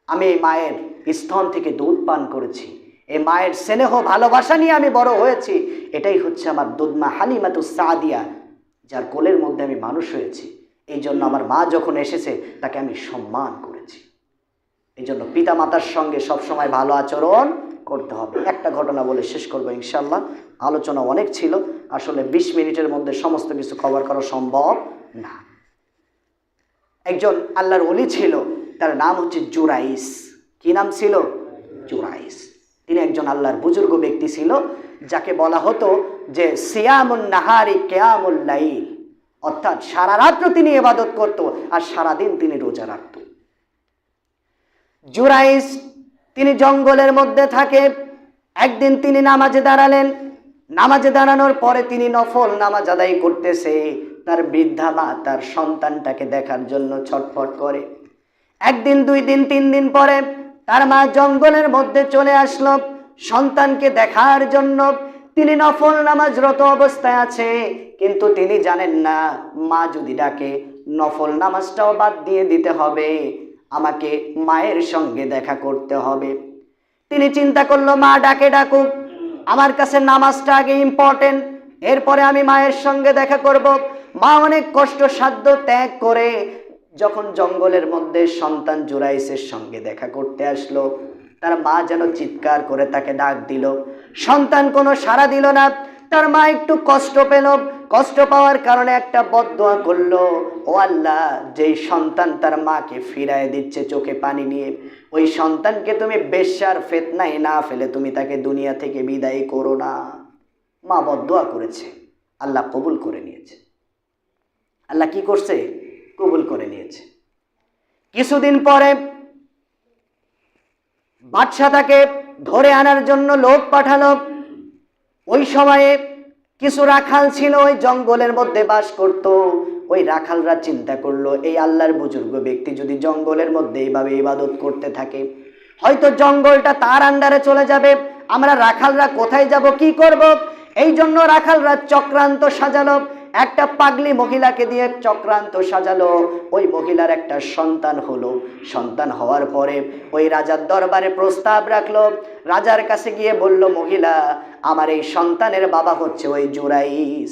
আমি এই মায়ের স্তন থেকে দুধ পান করেছি, এই মায়ের স্নেহ ভালোবাসা নিয়ে আমি বড় হয়েছি। এটাই হচ্ছে আমার দুধমা হালিমাতুস সাদিয়া, যার কোলের মধ্যে আমি মানুষ হয়েছি। এই জন্য আমার মা যখন এসেছে তাকে আমি সম্মান করেছি। এই জন্য পিতা মাতার সঙ্গে সবসময় ভালো আচরণ করতে হবে। একটা ঘটনা বলে শেষ করবো ইনশাল্লাহ, আলোচনা অনেক ছিল, আসলে 20 মিনিটের মধ্যে সমস্ত কিছু কভার করা সম্ভব না। একজন আল্লাহর ওলি ছিল, তার নাম হচ্ছে জুরাইস। কি নাম ছিল? জুরাইস। তিনি একজন আল্লাহর বুজুর্গ ব্যক্তি ছিল, যাকে বলা হতো যে সিয়ামুন নাহারি কিয়ামুল লাইল, অর্থাৎ সারা রাত্র তিনি ইবাদত করত আর সারাদিন তিনি রোজা রাখত। জুরাইস তিনি জঙ্গলের মধ্যে থাকে। একদিন তিনি নামাজে দাঁড়ালেন, নামাজে দাঁড়ানোর পরে তিনি নফল নামাজ আদায় করতেছে। তার বৃদ্ধা মা তার সন্তানটাকে দেখার জন্য ছটফট করে। একদিন, 2 দিন, 3 দিন পরে তার মা জঙ্গলের মধ্যে চলে আসলো সন্তানকে দেখার জন্য। তিনি নফল নামাজরত অবস্থায় আছে, কিন্তু তিনি জানেন না মা যদি ডাকে নফল নামাজটাও বাদ দিয়ে দিতে হবে, আমাকে মায়ের সঙ্গে দেখা করতে হবে। তিনি চিন্তা করলো, মা ডাকে ডাকুক, আমার কাছে নামাজটা আগে ইম্পর্টেন্ট, এরপরে আমি মায়ের সঙ্গে দেখা করব। মা অনেক কষ্ট সাধ্য ত্যাগ করে যখন জঙ্গলের মধ্যে সন্তান জুরাইসের সঙ্গে দেখা করতে আসলো, তার মা যেন চিৎকার করে তাকে ডাক দিল, সন্তান কোনো সাড়া দিল না। তার মা একটু কষ্ট পেল, কষ্ট পাওয়ার কারণে একটা বদদোয়া করলো, ও আল্লাহ, যেই সন্তান তার মাকে ফিরায় দিচ্ছে চোখে পানি নিয়ে, ওই সন্তানকে তুমি বেশ্যার ফিতনায় না ফেলে তুমি তাকে দুনিয়া থেকে বিদায় করো না। মা বদদোয়া করেছে, আল্লাহ কবুল করে নিয়েছে। আল্লাহ কি করছে? কবুল করে নিয়েছে। কিছুদিন পরে বাদশাহ তাকে ধরে আনার জন্য লোক পাঠালো। ওই সময়ে কিছু রাখাল ছিল, ওই জঙ্গলের মধ্যে বাস করত। ওই রাখালরা চিন্তা করলো, এই আল্লাহর বুজুর্গ ব্যক্তি যদি জঙ্গলের মধ্যে এইভাবে ইবাদত করতে থাকে, হয়তো জঙ্গলটা তার আন্ডারে চলে যাবে, আমরা রাখালরা কোথায় যাব, কি করব? এই জন্য রাখালরা চক্রান্ত সাজালো, একটা পাগলি মহিলাকে দিয়ে চক্রান্ত সাজালো। ওই মহিলার একটা সন্তান হলো, সন্তান হওয়ার পরে ওই রাজার দরবারে প্রস্তাব রাখলো। রাজার কাছে গিয়ে বলল, মহিলা, আমার এই সন্তানের বাবা হচ্ছে ওই জুরাইস,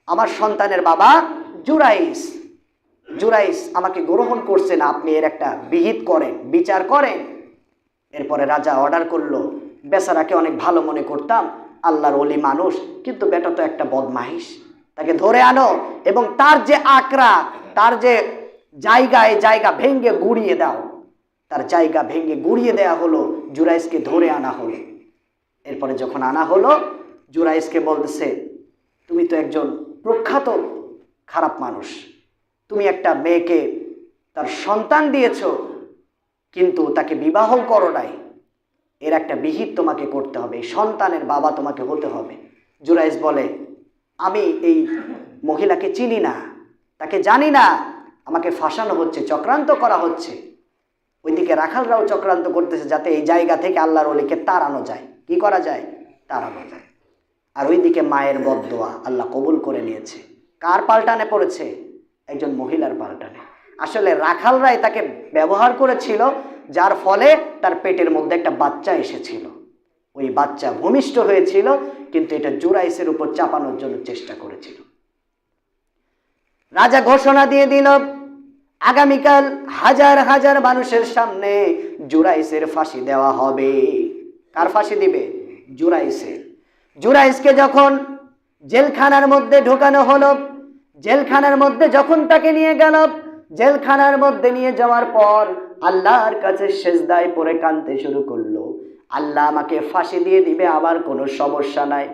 আমার সন্তানের বাবা জুরাইস। জুরাইস আমাকে গ্রহণ করছে না, আপনি এর একটা বিহিত করেন, বিচার করেন। এরপরে রাজা অর্ডার করলো, বেচারাকে অনেক ভালো মনে করতাম, আল্লাহর ওলি মানুষ, কিন্তু বেটা তো একটা বদমাইশ, তাকে ধরে আনো এবং তার যে আকরা, তার যে জায়গা, এই জায়গা ভেঙ্গে গুড়িয়ে দাও। তার জায়গা ভেঙ্গে গুড়িয়ে দেয়া হলো, জুরাইসকে ধরে আনা হলো। এরপরে যখন আনা হলো, জুরাইসকে বলতেছে, তুমি তো একজন প্রখ্যাত খারাপ মানুষ, তুমি একটা মেয়েকে তার সন্তান দিয়েছ কিন্তু তাকে বিবাহ করো নাই, এর একটা বিহিত তোমাকে করতে হবে, সন্তানের বাবা তোমাকে হতে হবে। জুরাইজ বলে আমি এই মহিলাকে চিনি না, তাকে জানি না, আমাকে ফাঁসানো হচ্ছে, চক্রান্ত করা হচ্ছে। ওইদিকে রাখালরাও চক্রান্ত করতেছে যাতে এই জায়গা থেকে আল্লাহর ওলিকে তাড়ানো যায়। কি করা যায়? তাড়ানো যায়। আর ওইদিকে মায়ের বদদোয়া আল্লাহ কবুল করে নিয়েছে। কার পাল্টানে পড়েছে? একজন মহিলার পাল্টানে। আসলে রাখালরাই তাকে ব্যবহার করেছিল, যার ফলে তার পেটের মধ্যে একটা বাচ্চা এসেছিল। ওই বাচ্চা ভূমিষ্ঠ হয়েছিল, কিন্তু এটা জুরাইসের উপর চাপানোর জন্য চেষ্টা করেছিল। রাজা ঘোষণা দিয়ে দিল আগামীকাল হাজার হাজার মানুষের সামনে জুরাইসের ফাঁসি দেওয়া হবে। কার ফাঁসি দিবে? জুরাইসের। জুরাইসকে যখন জেলখানার মধ্যে ঢোকানো হলো, জেলখানার মধ্যে যখন তাকে নিয়ে গেল, জেলখানার মধ্যে নিয়ে যাওয়ার পর আল্লাহর কাছে সেজদায় পড়ে কাঁদতে শুরু করলো, আল্লাহ আমাকে ফাঁসি দিয়ে দিবে, আবার কোনো সমস্যা নাই,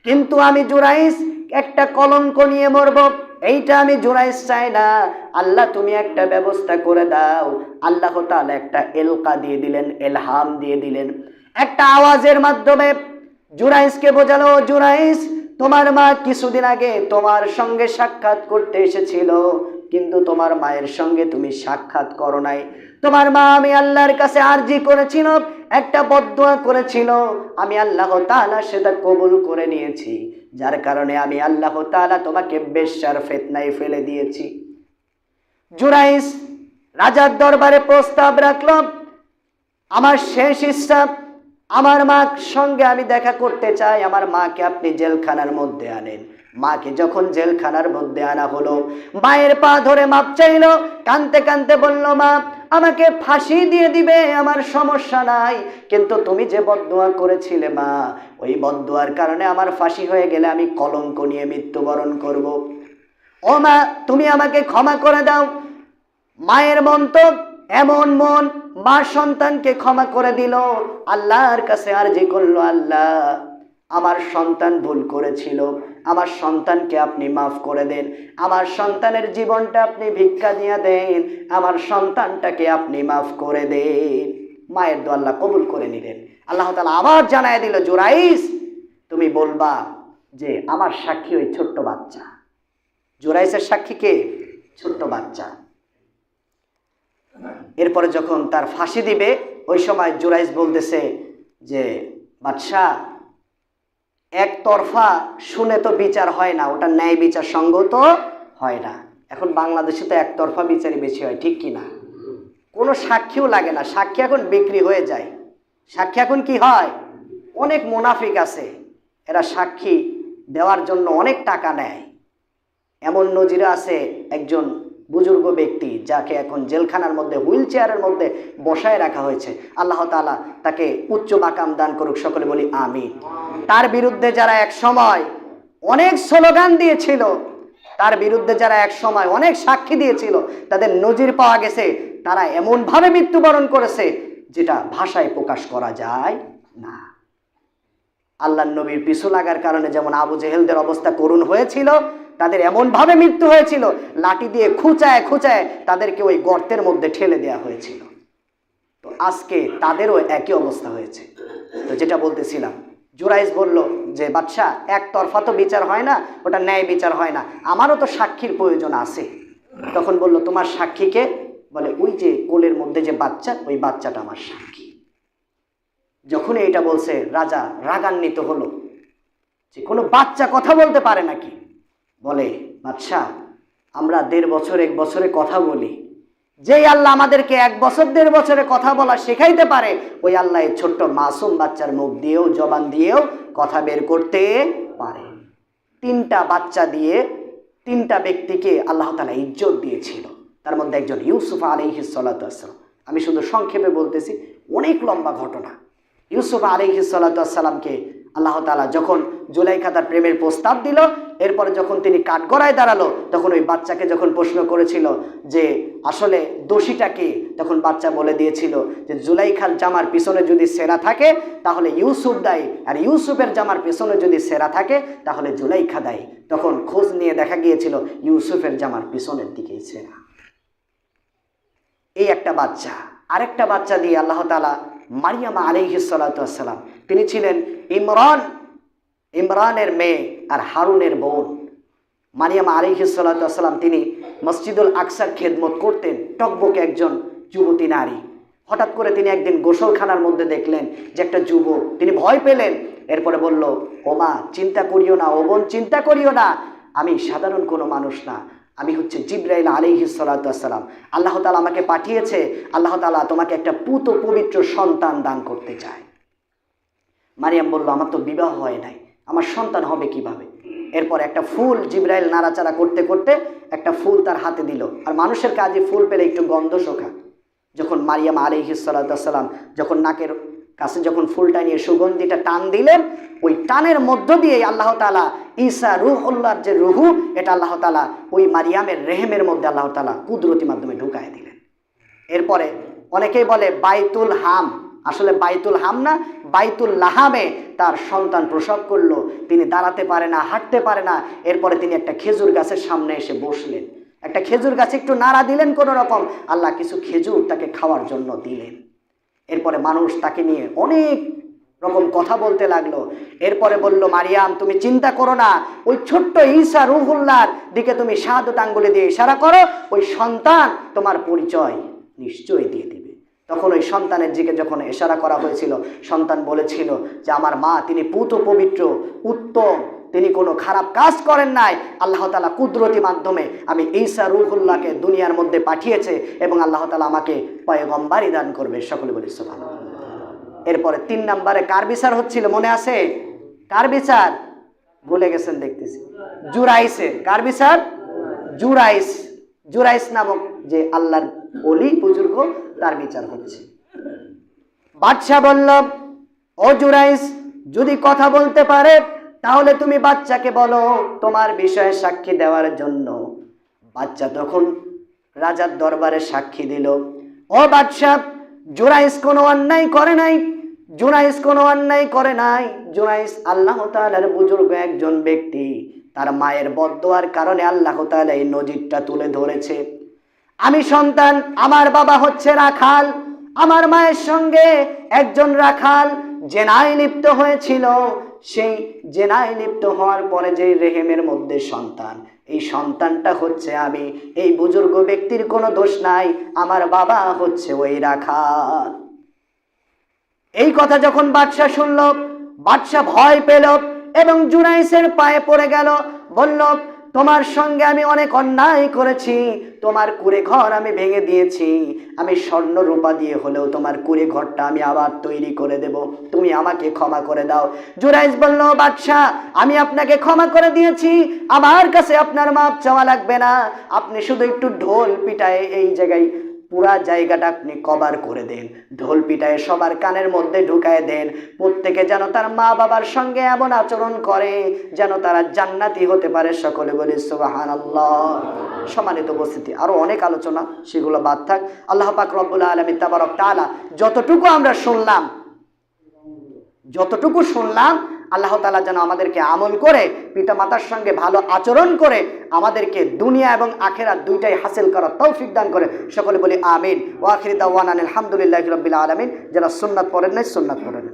কিন্তু আমি জুরাইস একটা কলঙ্ক নিয়ে মরব, এইটা আমি জুরাইস চাই না। আল্লাহ তুমি একটা ব্যবস্থা করে দাও। আল্লাহ তাআলা একটা এলকা দিয়ে দিলেন, এলহাম দিয়ে দিলেন, একটা আওয়াজের মাধ্যমে জুরাইসকে বোঝালো, জুরাইস তোমার মা কিছুদিন আগে তোমার সঙ্গে সাক্ষাৎ করতে এসেছিল, কিন্তু তোমার মায়ের সঙ্গে তুমি সাক্ষাৎ করো নাই। তোমার মা আমি আল্লাহর কাছে আরজি করেছিল, একটা বদদোয়া করেছিল, আমি আল্লাহ তাআলা সেটা কবুল করে নিয়েছি, যার কারণে আমি আল্লাহ তাআলা তোমাকে বেশ্যার ফিতনায় ফেলে দিয়েছি। জুরাইস রাজার দরবারে প্রস্তাব রাখলো, আমার শেষ ইচ্ছা, আমার মার সঙ্গে আমি দেখা করতে চাই, আমার মাকে আপনি জেলখানার মধ্যে আনেন। মাকে যখন জেলখানার মধ্যে আনা হলো, মায়ের পা ধরে মাপ চাইল, কাঁদতে কাঁদতে বলল, মা আমাকে ফাঁসি দিয়ে দিবে, আমার সমস্যা নাই, কিন্তু তুমি যে বদদোয়া করেছিলে মা, ওই বদদোয়ার কারণে আমার ফাঁসি হয়ে গেলে আমি কলঙ্ক নিয়ে মৃত্যুবরণ করব। ও মা তুমি আমাকে ক্ষমা করে দাও। মায়ের মন তো এমন মন, মা সন্তানকে ক্ষমা করে দিল, আল্লাহর কাছে আরজি করলো, আল্লাহ আমার সন্তান ভুল করেছিল, আমার সন্তানকে আপনি মাফ করে দেন, আমার সন্তানের জীবনটা আপনি ভিক্ষা দিয়ে দেন, আমার সন্তানটাকে আপনি মাফ করে দেন। মায়ের দোয়া আল্লাহ কবুল করে নিলেন। আল্লাহ তাআলা আবার জানায় দিল, জুরাইস তুমি বলবা যে আমার সাক্ষী ওই ছোট্ট বাচ্চা। জুরাইসের সাক্ষী কে? ছোট্ট বাচ্চা। এরপরে যখন তার ফাঁসি দিবে, ওই সময় জুরাইস বলতেছে যে বাদশাহ একতরফা শুনে তো বিচার হয় না, ওটা ন্যায় বিচার সঙ্গত হয় না। এখন বাংলাদেশে তো একতরফা বিচারই বেশি হয়, ঠিক কি না? কোনো সাক্ষীও লাগে না, সাক্ষী এখন বিক্রি হয়ে যায়। সাক্ষী এখন কি হয়? অনেক মুনাফিক আছে, এরা সাক্ষী দেওয়ার জন্য অনেক টাকা নেয়। এমন নজিরে আছে একজন বুজুর্গ ব্যক্তি, যাকে এখন জেলখানার মধ্যে হুইল চেয়ারের মধ্যে বসায় রাখা হয়েছে। আল্লাহ তাআলা তাকে উচ্চ মাকাম দান করুক, সকলে বলি আমিন। তার বিরুদ্ধে যারা এক সময় অনেক স্লোগান দিয়েছিল, তার বিরুদ্ধে যারা এক সময় অনেক সাক্ষী দিয়েছিল, তাদের নজির পাওয়া গেছে, তারা এমনভাবে মৃত্যুবরণ করেছে যেটা ভাষায় প্রকাশ করা যায় না। আল্লাহর নবীর পিছু লাগার কারণে যেমন আবু জেহেলদের অবস্থা করুণ হয়েছিল, তাদের এমনভাবে মৃত্যু হয়েছিল, লাঠি দিয়ে খুঁচায় খুঁচায় তাদেরকে ওই গর্তের মধ্যে ঠেলে দেওয়া হয়েছিল। তো আজকে তাদেরও একই অবস্থা হয়েছে। তো যেটা বলতেছিলাম, জুরাইস বলল যে বাদশা একতরফা তো বিচার হয় না, ওটা ন্যায় বিচার হয় না, আমারও তো সাক্ষীর প্রয়োজন আছে। তখন বলল তোমার সাক্ষীকে? বলে ওই যে কোলের মধ্যে যে বাচ্চা, ওই বাচ্চাটা আমার সাক্ষী। যখন এটা বলছে রাজা রাগান্বিত হলো যে কোনো বাচ্চা কথা বলতে পারে নাকি? বলে বাদশা আমরা 1.5 বছর 1 বছরে কথা বলি, যেই আল্লাহ আমাদেরকে 1 বছর 1.5 বছরে কথা বলা শেখাইতে পারে, ওই আল্লাহ এই ছোট্ট মাসুম বাচ্চার মুখ দিয়েও জবান দিয়েও কথা বের করতে পারে। 3টা বাচ্চা দিয়ে 3টা ব্যক্তিকে আল্লাহ তাআলা ইজ্জত দিয়েছিল, তার মধ্যে একজন ইউসুফ আলাইহিস সালাতু ওয়াস সালাম। আমি শুধু সংক্ষেপে বলতেছি, অনেক লম্বা ঘটনা। ইউসুফ আলাইহিস সালাতু ওয়াস সালামকে আল্লাহ তাআলা যখন জুলাইখা তার প্রেমের প্রস্তাব দিল, এরপরে যখন তিনি কাঠগড়ায় দাঁড়ালো, তখন ওই বাচ্চাকে যখন প্রশ্ন করেছিল যে আসলে দোষীটা কে, তখন বাচ্চা বলে দিয়েছিল যে জুলাইখার জামার পিছনে যদি সেরা থাকে তাহলে ইউসুফ দায়ী, আর ইউসুফের জামার পিছনে যদি সেরা থাকে তাহলে জুলাইখা দায়ী। তখন খোঁজ নিয়ে দেখা গিয়েছিল ইউসুফের জামার পিছনের দিকেই সেরা। এই একটা বাচ্চা। আরেকটা বাচ্চা দিয়ে আল্লাহ তাআলা মারিয়াম আলাইহিস সালাতু ওয়াস সালাম, তিনি ছিলেন ইমরানের মেয়ে আর হারুনের বোন। মারিয়াম আলাইহিস সালাতু ওয়াস সালাম তিনি মসজিদুল আকসার খেদমত করতেন, টকবকে একজন যুবতী নারী। হঠাৎ করে তিনি একদিন গোসলখানার মধ্যে দেখলেন যে একটা যুবক, তিনি ভয় পেলেন। এরপরে বলল, ও মা চিন্তা করিও না, ও বোন চিন্তা করিও না, আমি সাধারণ কোনো মানুষ না, আমি হচ্ছে জিবরাইল আলাইহিস সালাতু ওয়াস সালাম। আল্লাহ তাআলা আমাকে পাঠিয়েছে, আল্লাহ তাআলা তোমাকে একটা পুত পবিত্র সন্তান দান করতে চায়। মারিয়াম বলল, আমার তো বিবাহ হয় নাই, আমার সন্তান হবে কিভাবে? এরপর একটা ফুল জিবরাইল নাড়াচাড়া করতে করতে একটা ফুল তার হাতে দিল। আর মানুষের কাজে ফুল পেলে একটু গন্ধ শোকা। যখন মারিয়াম আলাইহিস সালাতু ওয়াস সালাম যখন নাকের কাছে যখন ফুলটা নিয়ে সুগন্ধিটা টান দিলেন, ওই টানের মধ্য দিয়ে আল্লাহ তাআলা ঈসা রূহুল্লাহর যে রুহু, এটা আল্লাহ তাআলা ওই মারিয়ামের রেহেমের মধ্যে আল্লাহ তাআলা কুদরতি মাধ্যমে ঢুকায় দিলেন। এরপরে অনেকেই বলে বাইতুল হাম, আসলে বাইতুল হাম না, বাইতুল লাহামে তার সন্তান প্রসব করলো। তিনি দাঁড়াতে পারে না, হাঁটতে পারে না। এরপরে তিনি একটা খেজুর গাছের সামনে এসে বসলেন। একটা খেজুর গাছে একটু নাড়া দিলেন কোনো রকম, আল্লাহ কিছু খেজুর তাকে খাওয়ার জন্য দিলেন। এরপরে মানুষ তাকে নিয়ে অনেক রকম কথা বলতে লাগলো। এরপরে বলল, মারিয়াম তুমি চিন্তা করো না, ওই ছোট্ট ঈসা রূহুল্লাহর দিকে তুমি শাহাদাত আঙ্গুলে দিয়ে ইশারা করো, ওই সন্তান তোমার পরিচয় নিশ্চয়ই দিয়ে দিবে। তখন ওই সন্তানের দিকে যখন ইশারা করা হয়েছিল, সন্তান বলেছিল যে আমার মা তিনি পুত পবিত্র, উত্তম, তিনি কোনো খারাপ কাজ করেন নাই। আল্লাহ তাআলা কুদরতি মাধ্যমে আমি ঈসা রূহুল্লাহকে দুনিয়ার মধ্যে পাঠিয়েছে এবং আল্লাহ তাআলা আমাকে পয়গম্বরি দান করবে। সকলে বলি সুবহানাল্লাহ। এরপরে 3 নম্বরে কার বিচার হচ্ছিল মনে আছে? কার বিচার ভুলে গেছেন দেখতেছি, জুরাইসের। কার বিচার? জুরাইস নামক যে আল্লাহর ওলি বুজুর্গ, তার বিচার হচ্ছে। বাদশা বলল, ও জুরাইস যদি কথা বলতে পারে তাহলে তুমি বাচ্চাকে বলো তোমার বিষয়ে সাক্ষী দেওয়ার জন্য। বাচ্চা তখন রাজার দরবারে সাক্ষী দিল, ও বাদশা জুরাইস কোনো অন্যায় করে নাই, জুরাইস আল্লাহ তাআলার বুজুর্গ একজন ব্যক্তি। তার মায়ের বদদোয়ার কারণে আল্লাহ তাআলা এই নজিরটা তুলে ধরেছে। আমি সন্তান, আমার বাবা হচ্ছে রাখাল, আমার মায়ের সঙ্গে একজন রাখাল জেনায় লিপ্ত হয়েছিল। সেই জেনায় লিপ্ত হওয়ার পরে যে রেহেমের মধ্যে সন্তান, এই সন্তানটা হচ্ছে আমি। এই বুজুর্গ ব্যক্তির কোনো দোষ নাই, আমার বাবা হচ্ছে ওই রাখাল। এই কথা যখন বাদশা শুনল, বাদশা ভয় পেল এবং জুরাইসের পায়ে পড়ে গেল। বলল, তোমার সঙ্গে আমি অনেক অন্যায় করেছি, তোমার কুঁড়ে ঘর আমি ভেঙে দিয়েছি, আমি স্বর্ণ রূপা দিয়ে হলেও তোমার কুঁড়ে ঘরটা আমি আবার তৈরি করে দেব, তুমি আমাকে ক্ষমা করে দাও। জুরাইস বলল, বাদশা আমি আপনাকে ক্ষমা করে দিয়েছি, আমার কাছে আপনার মাপ চাওয়া লাগবে না, আপনি শুধু একটু ঢোল পিটায় এই জায়গায় পুরা জায়গাটা আপনি কভার করে দেন, ঢোল পিটায় সবার কানের মধ্যে ঢুকায় দেন, প্রত্যেকে যেন তার মা বাবার সঙ্গে এমন আচরণ করে যেন তারা জান্নাতি হতে পারে। সকলে বলি সুবহানাল্লাহ। সম্মানিত উপস্থিতি, আরো অনেক আলোচনা, সেগুলো বাদ থাক। আল্লাহ পাক রব্বুল আলামিন তাবারক তাআলা যতটুকু আমরা শুনলাম আল্লাহ তাআলা যেন আমাদেরকে আমল করে পিতা মাতার সঙ্গে ভালো আচরণ করে আমাদেরকে দুনিয়া এবং আখিরাত দুইটাই হাসিল করার তৌফিক দান করে। সকলে বলি আমিন। ওয়া আখিরু দাওয়ানা আলহামদুলিল্লাহি রাব্বিল আলামিন। যারা সুন্নাত পড়েন নাই সুন্নাত পড়েন।